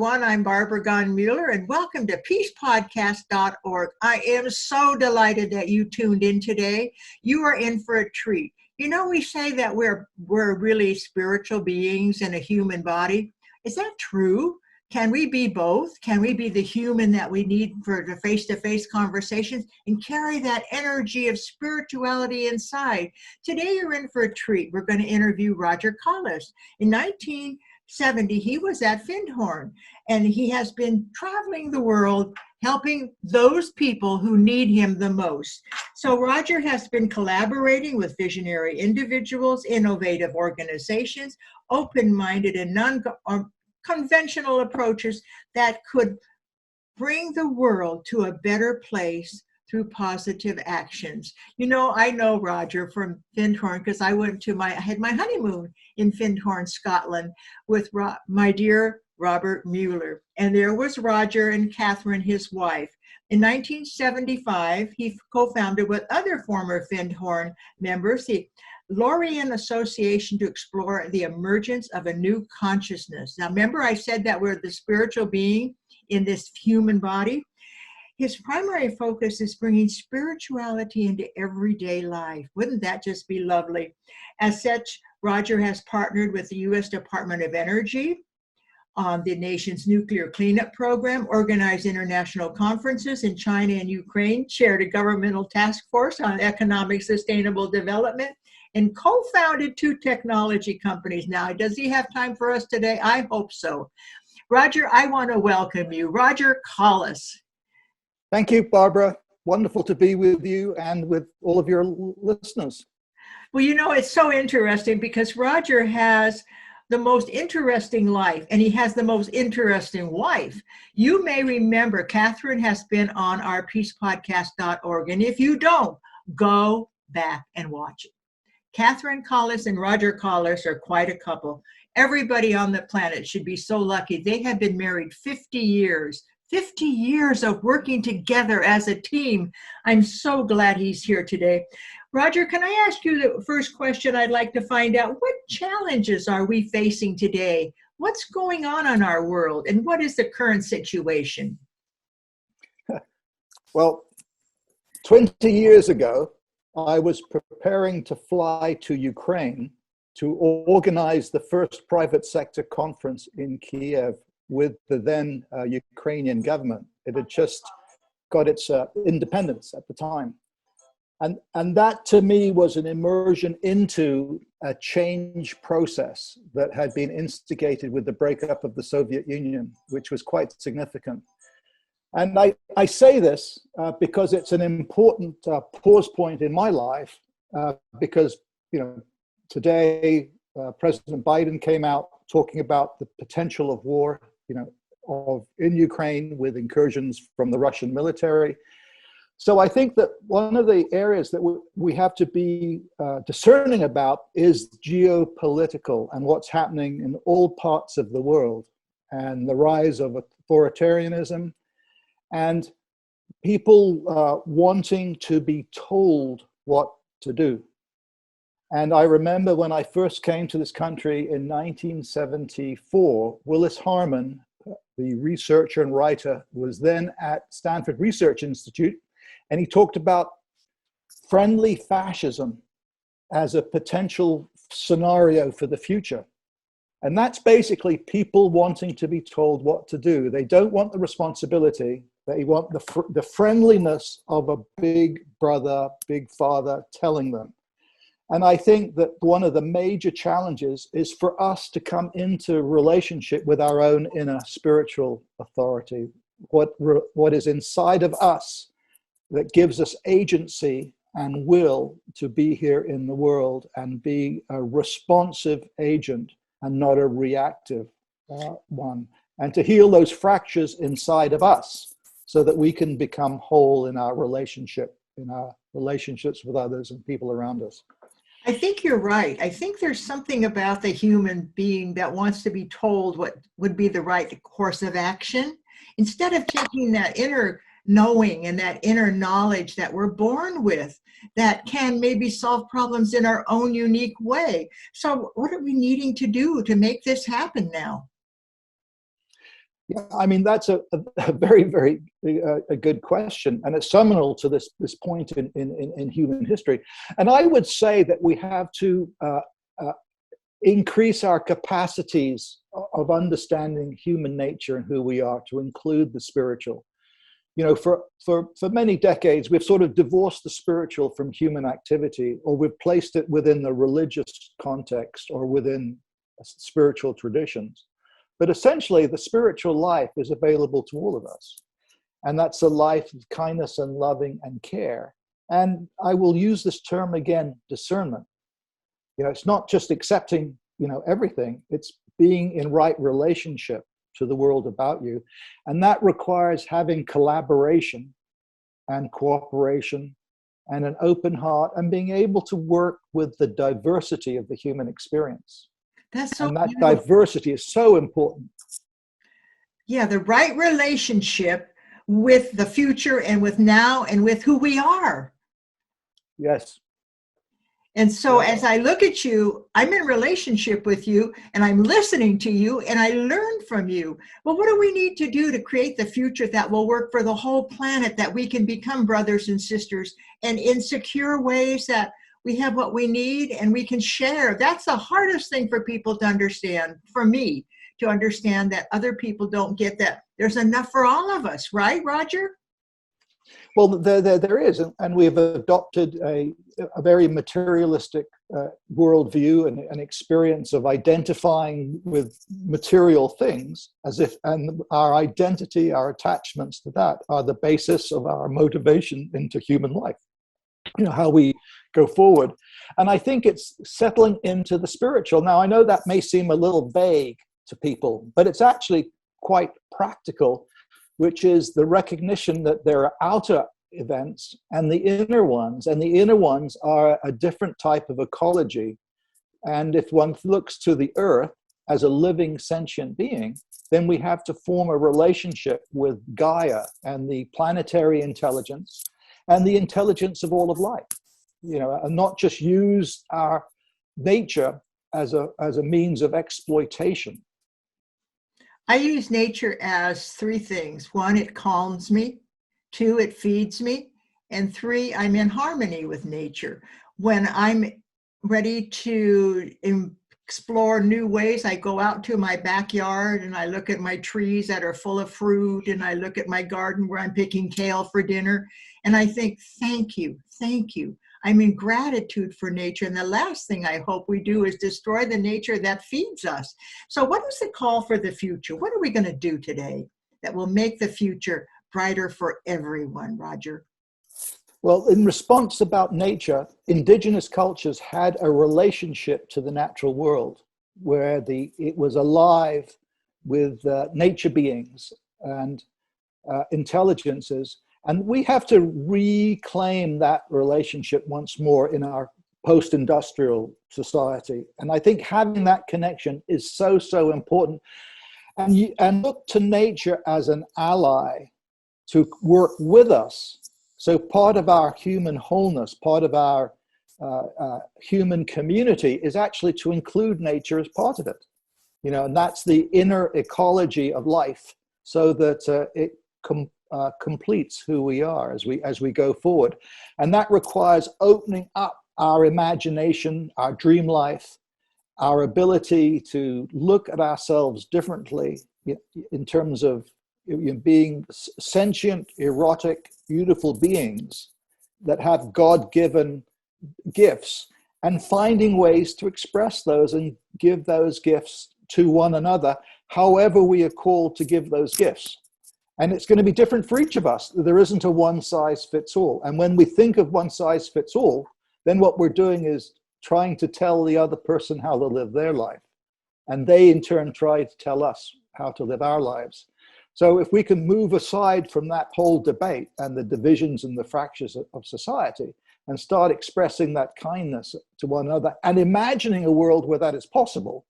everyone. I'm Barbara Gunn-Mueller, and welcome to peacepodcast.org. I am so delighted that you tuned in today. You are in for a treat. You know, we say that we're really spiritual beings in a human body. Is that true? Can we be both? Can we be the human that we need for the face-to-face conversations and carry that energy of spirituality inside? Today, you're in for a treat. We're going to interview Roger Collis. In 1970, he was at Findhorn, and he has been traveling the world helping those people who need him the most. So Roger has been collaborating with visionary individuals, innovative organizations, open-minded and conventional approaches that could bring the world to a better place through positive actions. You know, I know Roger from Findhorn because I had my honeymoon in Findhorn, Scotland with my dear Robert Mueller. And there was Roger and Catherine, his wife. In 1975, he co-founded with other former Findhorn members the Lorian Association to explore the emergence of a new consciousness. Now, remember I said that we're the spiritual being in this human body? His primary focus is bringing spirituality into everyday life. Wouldn't that just be lovely? As such, Roger has partnered with the U.S. Department of Energy on the nation's nuclear cleanup program, organized international conferences in China and Ukraine, chaired a governmental task force on economic sustainable development, and co-founded 2 technology companies. Now, does he have time for us today? I hope so. Roger, I want to welcome you. Roger Collis. Thank you, Barbara. Wonderful to be with you and with all of your listeners. Well, you know, it's so interesting because Roger has the most interesting life, and he has the most interesting wife. You may remember Catherine has been on our peacepodcast.org, and if you don't, go back and watch it. Catherine Collis and Roger Collis are quite a couple. Everybody on the planet should be so lucky. They have been married 50 years. 50 years of working together as a team. I'm so glad he's here today. Roger, can I ask you the first question? I'd like to find out, what challenges are we facing today? What's going on in our world, and what is the current situation? Well, 20 years ago, I was preparing to fly to Ukraine to organize the first private sector conference in Kiev with the then Ukrainian government. It had just got its independence at the time. And that to me was an immersion into a change process that had been instigated with the breakup of the Soviet Union, which was quite significant. And I say this because it's an important pause point in my life, because, you know, today President Biden came out talking about the potential of war, you know, in Ukraine with incursions from the Russian military. So I think that one of the areas that we have to be discerning about is geopolitical and what's happening in all parts of the world, and the rise of authoritarianism, and people wanting to be told what to do. And I remember when I first came to this country in 1974, Willis Harman, the researcher and writer, was then at Stanford Research Institute, and he talked about friendly fascism as a potential scenario for the future. And that's basically people wanting to be told what to do. They don't want the responsibility. They want the friendliness of a big brother, big father telling them. And I think that one of the major challenges is for us to come into relationship with our own inner spiritual authority, what is inside of us that gives us agency and will to be here in the world and be a responsive agent and not a reactive one, and to heal those fractures inside of us so that we can become whole in our relationships with others and people around us. I think you're right. I think there's something about the human being that wants to be told what would be the right course of action, instead of taking that inner knowing and that inner knowledge that we're born with that can maybe solve problems in our own unique way. So what are we needing to do to make this happen now? Yeah, I mean, that's a very, very a good question. And it's seminal to this point in human history. And I would say that we have to uh, increase our capacities of understanding human nature and who we are to include the spiritual. You know, for many decades, we've sort of divorced the spiritual from human activity, or we've placed it within the religious context or within spiritual traditions. But essentially, the spiritual life is available to all of us. And that's a life of kindness and loving and care. And I will use this term again, discernment. You know, it's not just accepting, you know, everything. It's being in right relationship to the world about you. And that requires having collaboration and cooperation and an open heart and being able to work with the diversity of the human experience. That's so And that beautiful. diversity is so important. Yeah, the right relationship with the future and with now and with who we are. Yes. And so Yeah. as I look at you, I'm in relationship with you and I'm listening to you and I learn from you. Well, what do we need to do to create the future that will work for the whole planet, that we can become brothers and sisters and in secure ways that we have what we need and we can share? That's the hardest thing for people to understand, for me, to understand that other people don't get that. There's enough for all of us, right, Roger? Well, there is, and we've adopted a very materialistic worldview and an experience of identifying with material things as if, and our identity, our attachments to that are the basis of our motivation into human life, you know, how we go forward. And I think it's settling into the spiritual. Now, I know that may seem a little vague to people, but it's actually quite practical, which is the recognition that there are outer events and the inner ones, and the inner ones are a different type of ecology. And if one looks to the earth as a living sentient being, then we have to form a relationship with Gaia and the planetary intelligence and the intelligence of all of life, you know, and not just use our nature as a means of exploitation. I use nature as three things. One, it calms me. Two, it feeds me. And three, I'm in harmony with nature. When I'm ready to explore new ways, I go out to my backyard and I look at my trees that are full of fruit, and I look at my garden where I'm picking kale for dinner, and I think, thank you, thank you. I'm in gratitude for nature. And the last thing I hope we do is destroy the nature that feeds us. So what is the call for the future? What are we going to do today that will make the future brighter for everyone, Roger? Well, in response about nature, indigenous cultures had a relationship to the natural world where it was alive with nature beings and intelligences. And we have to reclaim that relationship once more in our post-industrial society. And I think having that connection is so, so important. And look to nature as an ally to work with us. So part of our human wholeness, part of our human community is actually to include nature as part of it. You know, and that's the inner ecology of life, so that it completes who we are as we go forward. And that requires opening up our imagination, our dream life, our ability to look at ourselves differently in terms of being sentient, erotic, beautiful beings that have God-given gifts, and finding ways to express those and give those gifts to one another, however we are called to give those gifts. And it's going to be different for each of us. There isn't a one size fits all. And when we think of one size fits all, then what we're doing is trying to tell the other person how to live their life. And they in turn try to tell us how to live our lives. So if we can move aside from that whole debate and the divisions and the fractures of society and start expressing that kindness to one another and imagining a world where that is possible,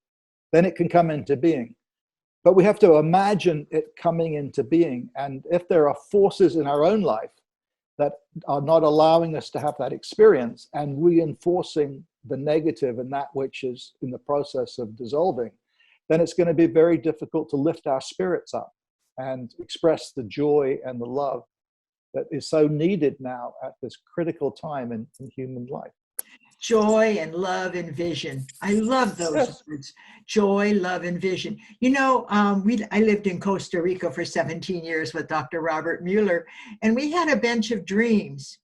then it can come into being. But we have to imagine it coming into being. And if there are forces in our own life that are not allowing us to have that experience and reinforcing the negative and that which is in the process of dissolving, then it's going to be very difficult to lift our spirits up. and express the joy and the love that is so needed now at this critical time in human life. Joy and love and vision. I love those Yes. words. Joy, love, and vision. I lived in Costa Rica for 17 years with Dr. Robert Mueller, and we had a bench of dreams.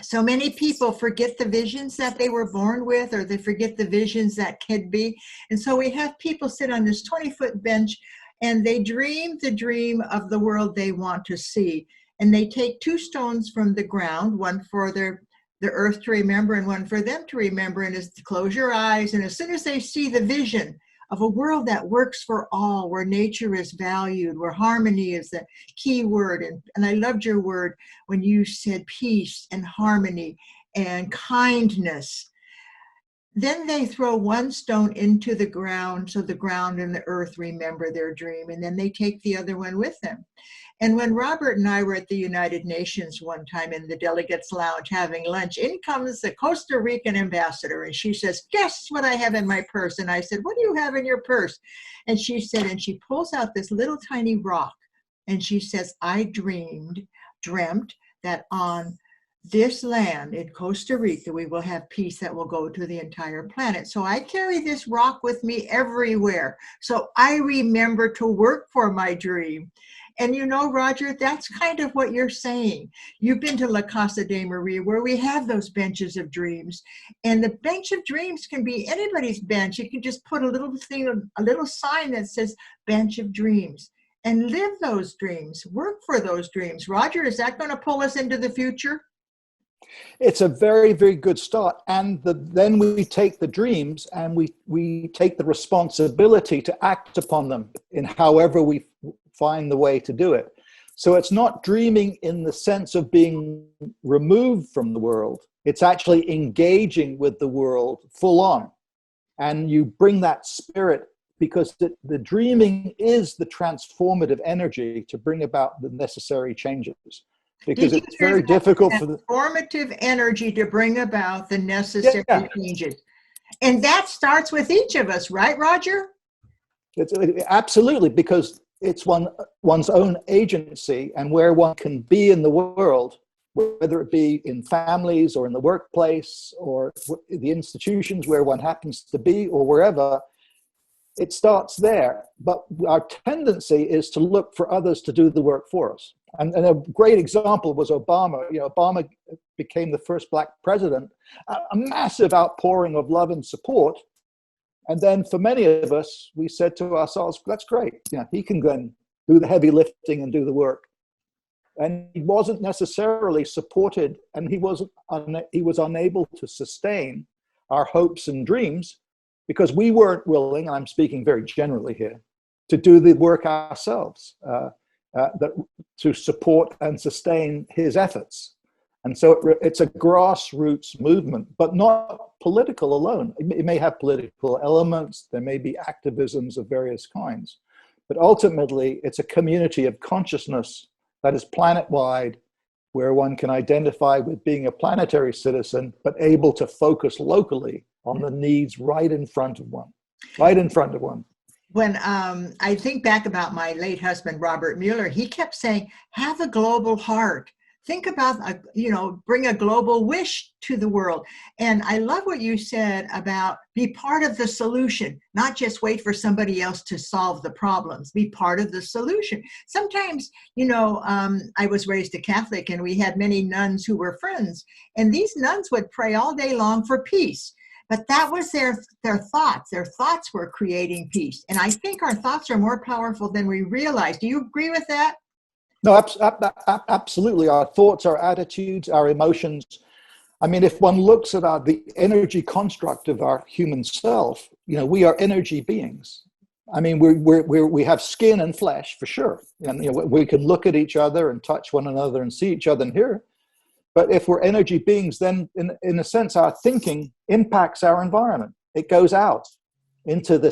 So many people forget the visions that they were born with, or they forget the visions that could be. And so we have people sit on this 20-foot bench, and they dream the dream of the world they want to see. And they take 2 stones from the ground, one for the earth to remember and one for them to remember, and is to close your eyes. And as soon as they see the vision of a world that works for all, where nature is valued, where harmony is the key word, and I loved your word when you said peace and harmony and kindness, then they throw 1 stone into the ground, so the ground and the earth remember their dream, and then they take the other one with them. And when Robert and I were at the United Nations one time in the delegates lounge having lunch, in comes the Costa Rican ambassador, and she says, "Guess what I have in my purse?" And I said, "What do you have in your purse?" And she said, and she pulls out this little tiny rock, and she says, "I dreamt that on this land in Costa Rica, we will have peace that will go to the entire planet. So I carry this rock with me everywhere. So I remember to work for my dream." And Roger, that's kind of what you're saying. You've been to La Casa de Maria, where we have those benches of dreams. And the bench of dreams can be anybody's bench. You can just put a little sign that says bench of dreams, and live those dreams, work for those dreams. Roger, is that going to pull us into the future? It's a very, very good start. And then we take the dreams and we take the responsibility to act upon them in however we find the way to do it. So it's not dreaming in the sense of being removed from the world. It's actually engaging with the world full on. And you bring that spirit, because the dreaming is the transformative energy to bring about the necessary changes. Because it's very difficult for the transformative energy to bring about the necessary changes. And that starts with each of us, right, Roger? It's absolutely, because it's one's own agency and where one can be in the world, whether it be in families or in the workplace or the institutions where one happens to be or wherever. It starts there, but our tendency is to look for others to do the work for us. And a great example was Obama. Obama became the first Black president, a massive outpouring of love and support. And then for many of us, we said to ourselves, that's great. He can go and do the heavy lifting and do the work. And he wasn't necessarily supported, and he was unable to sustain our hopes and dreams, because we weren't willing, and I'm speaking very generally here, to do the work ourselves, to support and sustain his efforts. And so it's a grassroots movement, but not political alone. It may have political elements, there may be activisms of various kinds, but ultimately it's a community of consciousness that is planet-wide, where one can identify with being a planetary citizen, but able to focus locally on the needs right in front of one. When I think back about my late husband, Robert Mueller, he kept saying, have a global heart. Think about, bring a global wish to the world. And I love what you said about be part of the solution, not just wait for somebody else to solve the problems. Be part of the solution. Sometimes, I was raised a Catholic, and we had many nuns who were friends. And these nuns would pray all day long for peace. But that was their thoughts. Their thoughts were creating peace. And I think our thoughts are more powerful than we realize. Do you agree with that? No, absolutely. Our thoughts, our attitudes, our emotions. I mean, if one looks at the energy construct of our human self, we are energy beings. I mean, we have skin and flesh for sure. And we can look at each other and touch one another and see each other and hear. But if we're energy beings, then in a sense, our thinking impacts our environment. It goes out in a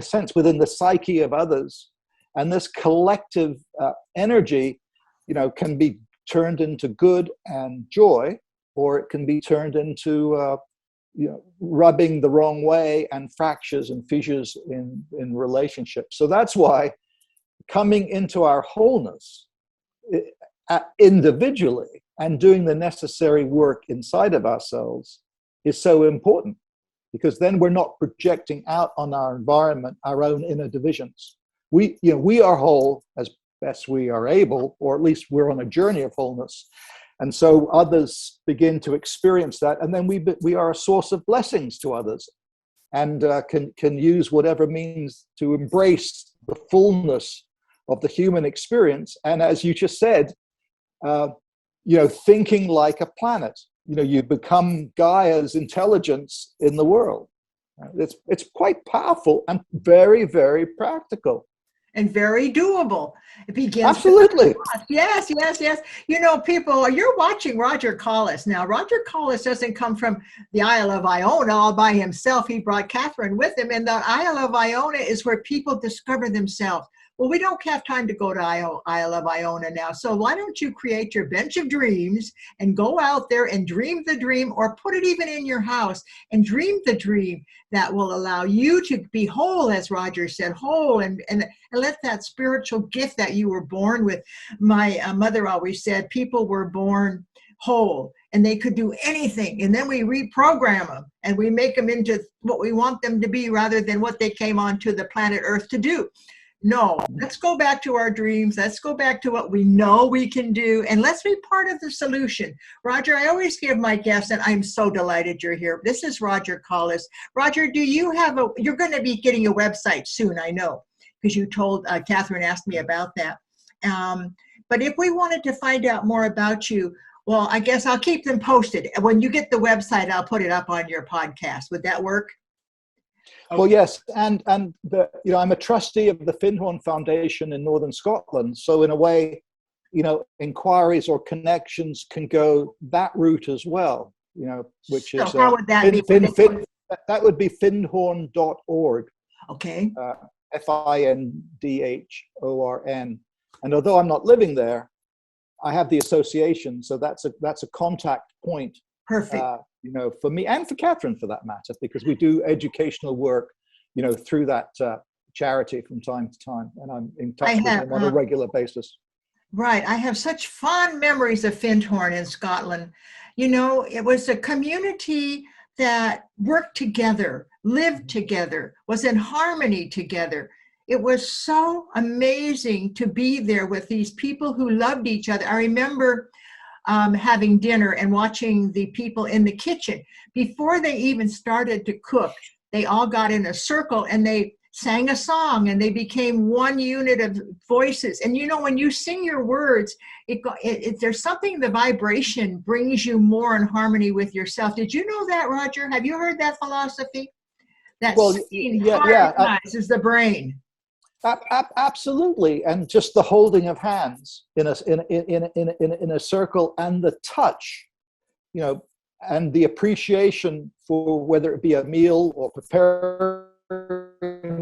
sense, within the psyche of others. And this collective energy, can be turned into good and joy, or it can be turned into, rubbing the wrong way and fractures and fissures in relationships. So that's why coming into our wholeness individually and doing the necessary work inside of ourselves is so important, because then we're not projecting out on our environment our own inner divisions. We are whole as best we are able, or at least we're on a journey of wholeness. And so others begin to experience that, and then we are a source of blessings to others, and can use whatever means to embrace the fullness of the human experience. And as you just said, thinking like a planet. You become Gaia's intelligence in the world. It's quite powerful and very, very practical. And very doable. It begins. Absolutely. Yes. People, you're watching Roger Collis. Now, Roger Collis doesn't come from the Isle of Iona all by himself. He brought Catherine with him. And the Isle of Iona is where people discover themselves. Well, we don't have time to go to Isle of Iona now. So why don't you create your bench of dreams and go out there and dream the dream, or put it even in your house and dream the dream that will allow you to be whole, as Roger said, whole, and let that spiritual gift that you were born with. My mother always said people were born whole and they could do anything, and then we reprogram them and we make them into what we want them to be rather than what they came onto the planet Earth to do. No, let's go back to our dreams. Let's go back to what we know we can do, and let's be part of the solution. Roger, I always give my guests, and I'm so delighted you're here. This is Roger Collis. Roger, do you have you're going to be getting a website soon, I know, because you told, Catherine asked me about that. But if we wanted to find out more about you, well, I guess I'll keep them posted. When you get the website, I'll put it up on your podcast. Would that work? Well, yes, and I'm a trustee of the Findhorn Foundation in Northern Scotland. So in a way, inquiries or connections can go that route as well. Which is how would that be? That would be findhorn.org. Okay. Findhorn. And although I'm not living there, I have the association, so that's a contact point. Perfect. For me and for Catherine, for that matter, because we do educational work, through that charity from time to time, and I'm in touch with them on a regular basis. Right. I have such fond memories of Findhorn in Scotland. It was a community that worked together, lived together, was in harmony together. It was so amazing to be there with these people who loved each other. I remember having dinner and watching the people in the kitchen. Before they even started to cook, they all got in a circle and they sang a song, and they became one unit of voices. And when you sing your words, there's something, the vibration brings you more in harmony with yourself. Did you know that, Roger? Have you heard that philosophy? That singing harmonizes the brain. Absolutely, and just the holding of hands in a circle, and the touch, and the appreciation for whether it be a meal or preparing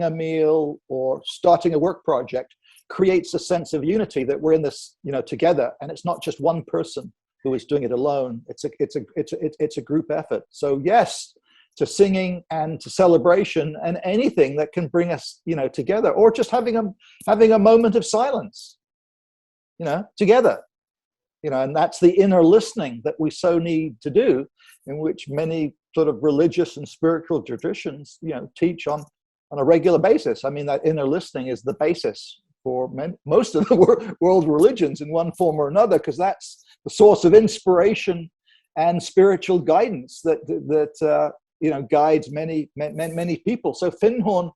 a meal or starting a work project, creates a sense of unity that we're in this, together, and it's not just one person who is doing it alone. It's a group effort. So yes, to singing and to celebration and anything that can bring us, together, or just having a moment of silence, together, and that's the inner listening that we so need to do, in which many sort of religious and spiritual traditions, teach on a regular basis. I mean, that inner listening is the basis for most of the world religions in one form or another, because that's the source of inspiration and spiritual guidance that guides many people. So Findhorn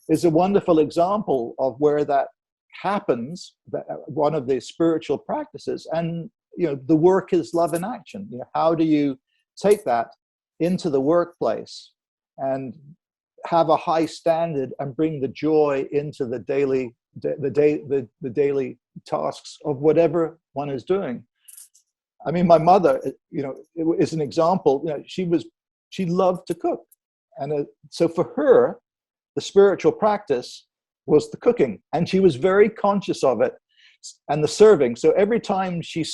is a wonderful example of where that happens, one of the spiritual practices. And the work is love in action. How do you take that into the workplace and have a high standard and bring the joy into the daily tasks of whatever one is doing? I mean, my mother, is an example. She loved to cook. And so for her, the spiritual practice was the cooking. And she was very conscious of it and the serving. So every time she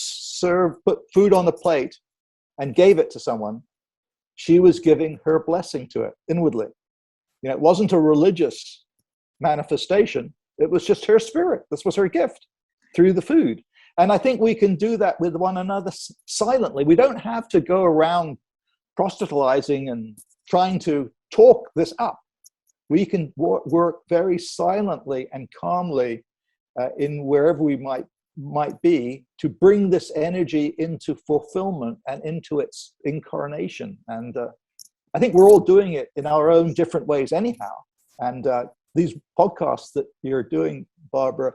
put food on the plate and gave it to someone, she was giving her blessing to it inwardly. It wasn't a religious manifestation. It was just her spirit. This was her gift through the food. And I think we can do that with one another silently. We don't have to go around proselytizing and trying to talk this up. We can work very silently and calmly in wherever we might be to bring this energy into fulfillment and into its incarnation. And I think we're all doing it in our own different ways anyhow. And these podcasts that you're doing, Barbara,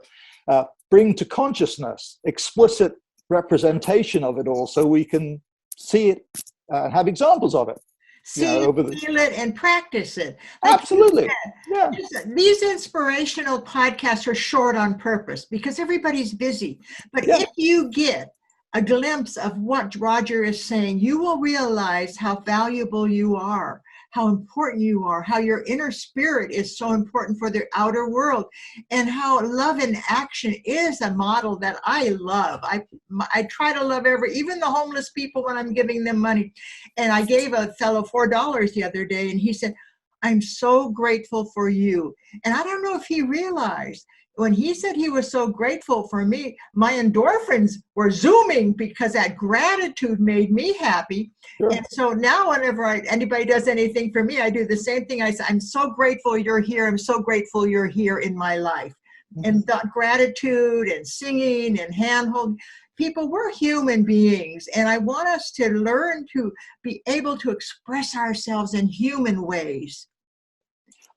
bring to consciousness explicit representation of it all, so we can see it, have examples of it. See it, feel it, and practice it. Like absolutely. Yeah. These inspirational podcasts are short on purpose because everybody's busy. But if you get a glimpse of what Roger is saying, you will realize how valuable you are, how important you are, how your inner spirit is so important for the outer world, and how love in action is a model that I love. I try to love even the homeless people when I'm giving them money. And I gave a fellow $4 the other day, and he said, "I'm so grateful for you." And I don't know if he realized, when he said he was so grateful for me, my endorphins were zooming because that gratitude made me happy. Sure. And so now whenever anybody does anything for me, I do the same thing. I say, "I'm so grateful you're here. I'm so grateful you're here in my life." Mm-hmm. And that gratitude and singing and hand-holding. People, we're human beings, and I want us to learn to be able to express ourselves in human ways.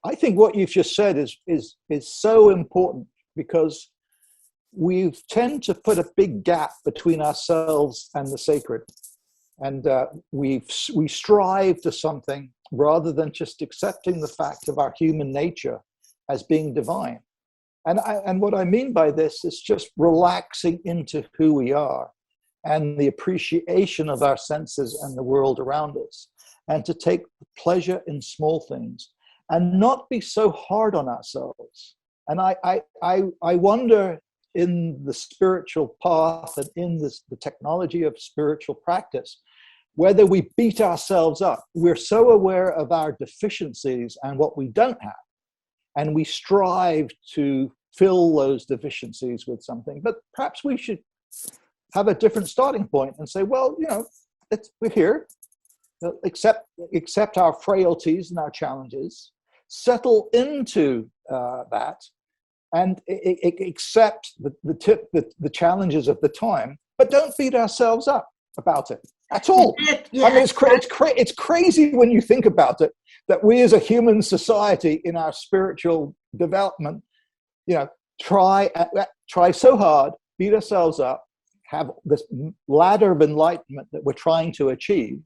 I think what you've just said is so important, because we tend to put a big gap between ourselves and the sacred, and we strive to something rather than just accepting the fact of our human nature as being divine. And what I mean by this is just relaxing into who we are and the appreciation of our senses and the world around us, and to take pleasure in small things, and not be so hard on ourselves. And I wonder, in the spiritual path and in the technology of spiritual practice, whether we beat ourselves up. We're so aware of our deficiencies and what we don't have, and we strive to fill those deficiencies with something. But perhaps we should have a different starting point and say, well, we're here. Accept our frailties and our challenges, settle into that, and accept the challenges of the time, but don't beat ourselves up about it at all. Yeah. I mean, it's crazy when you think about it, that we as a human society in our spiritual development, try so hard, beat ourselves up, have this ladder of enlightenment that we're trying to achieve.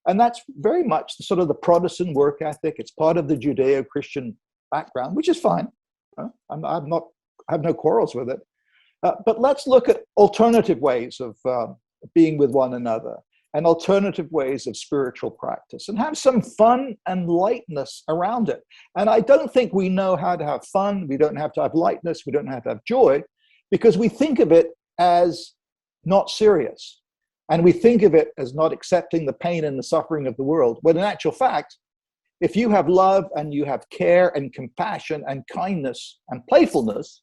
And that's very much sort of the Protestant work ethic. It's part of the Judeo-Christian background, which is fine. I have no quarrels with it. But let's look at alternative ways of being with one another, and alternative ways of spiritual practice, and have some fun and lightness around it. And I don't think we know how to have fun. We don't have to have lightness. We don't have to have joy, because we think of it as not serious. And we think of it as not accepting the pain and the suffering of the world, when in actual fact, if you have love and you have care and compassion and kindness and playfulness,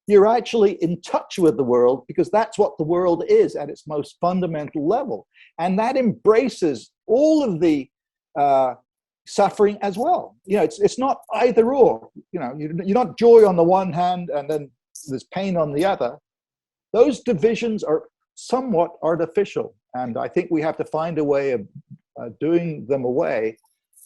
you're actually in touch with the world, because that's what the world is at its most fundamental level. And that embraces all of the suffering as well. It's not either or. You're not joy on the one hand and then there's pain on the other. Those divisions are somewhat artificial, and I think we have to find a way of doing them away,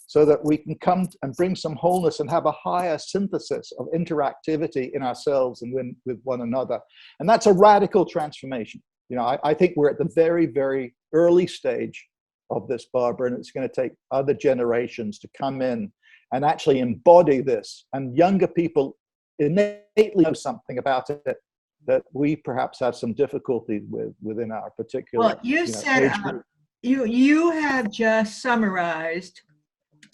so that we can come and bring some wholeness and have a higher synthesis of interactivity in ourselves and with one another. And that's a radical transformation. I think we're at the very, very early stage of this, Barbara, and it's going to take other generations to come in and actually embody this. And younger people innately know something about it that we perhaps have some difficulty within our particular. Well, you said you have just summarized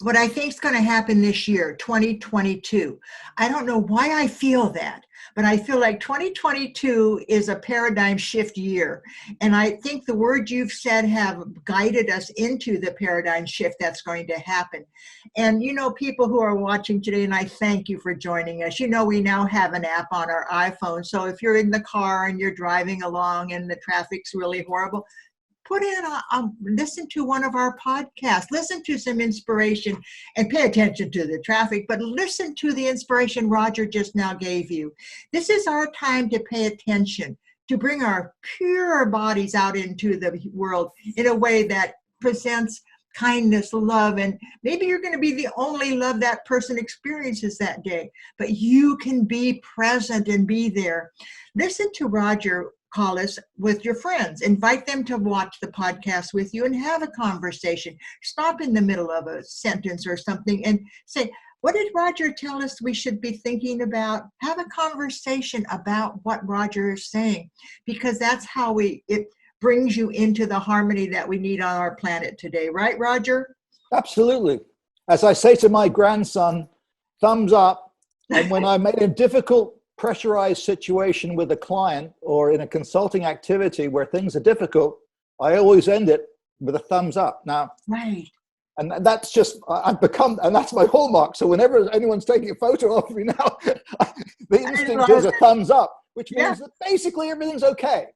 what I think is going to happen this year, 2022. I don't know why I feel that, but I feel like 2022 is a paradigm shift year. And I think the words you've said have guided us into the paradigm shift that's going to happen. And, you know, people who are watching today, and I thank you for joining us. You know, we now have an app on our iPhone. So if you're in the car and you're driving along and the traffic's really horrible, put in listen to one of our podcasts, listen to some inspiration, and pay attention to the traffic, but listen to the inspiration Roger just now gave you. This is our time to pay attention, to bring our pure bodies out into the world in a way that presents kindness, love, and maybe you're going to be the only love that person experiences that day, but you can be present and be there. Listen to Roger Collis with your friends. Invite them to watch the podcast with you and have a conversation. Stop in the middle of a sentence or something and say, what did Roger tell us we should be thinking about? Have a conversation about what Roger is saying, because that's how it brings you into the harmony that we need on our planet today. Right, Roger? Absolutely. As I say to my grandson, thumbs up. And when I'm in a difficult pressurized situation with a client or in a consulting activity where things are difficult, I always end it with a thumbs up. Now, right. And that's just, I've become, and that's my hallmark. So whenever anyone's taking a photo of me now, the instinct is a thumbs up, which means that basically everything's okay.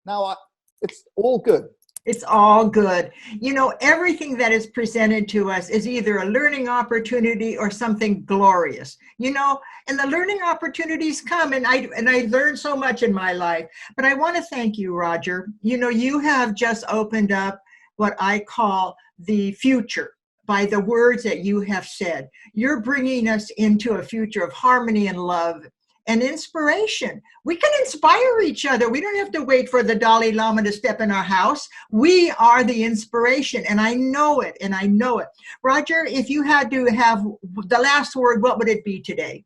Now, it's all good. It's all good. You know, everything that is presented to us is either a learning opportunity or something glorious, you know, and the learning opportunities come, and I learned so much in my life. But I want to thank you, Roger. You know, you have just opened up what I call the future by the words that you have said. You're bringing us into a future of harmony and love and inspiration. We can inspire each other. We don't have to wait for the Dalai Lama to step in our house. We are the inspiration, and I know it, and I know it. Roger, if you had to have the last word, what would it be today?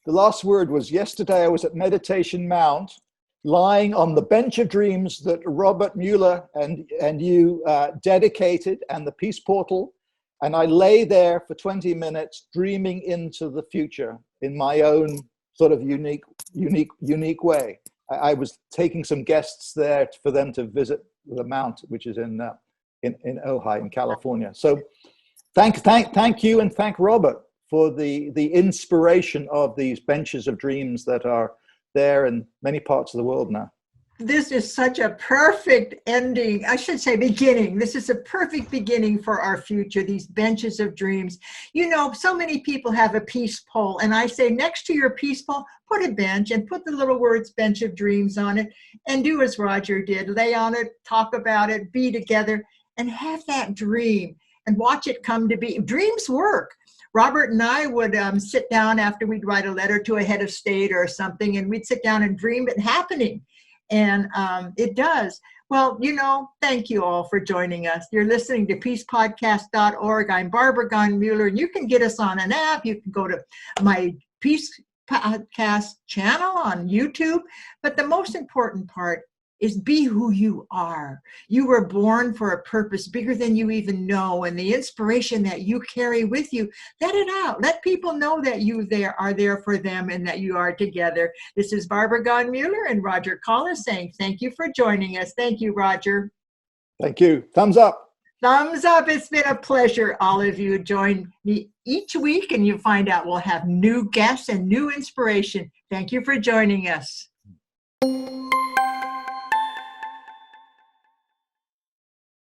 The last word was yesterday I was at Meditation Mount, lying on the bench of dreams that Robert Mueller and you dedicated, and the Peace Portal, and I lay there for 20 minutes dreaming into the future in my own sort of unique way. I was taking some guests there for them to visit the mount, which is in Ojai in California. So thank you, and thank Robert for the inspiration of these benches of dreams that are there in many parts of the world now. This is such a perfect ending. I should say beginning. This is a perfect beginning for our future, these benches of dreams. You know, so many people have a peace pole, and I say next to your peace pole, put a bench and put the little words bench of dreams on it, and do as Roger did. Lay on it, talk about it, be together, and have that dream and watch it come to be. Dreams work. Robert and I would sit down after we'd write a letter to a head of state or something, and we'd sit down and dream it happening. And it does. Well, you know, thank you all for joining us. You're listening to peacepodcast.org. I'm Barbara Gunn-Mueller, and you can get us on an app. You can go to my Peace Podcast channel on YouTube. But the most important part is be who you are. You were born for a purpose bigger than you even know, and the inspiration that you carry with you, let it out. Let people know that you are there for them and that you are together. This is Barbara Gunn-Mueller and Roger Collis saying thank you for joining us. Thank you, Roger. Thank you. Thumbs up. Thumbs up. It's been a pleasure. All of you join me each week, and you find out we'll have new guests and new inspiration. Thank you for joining us.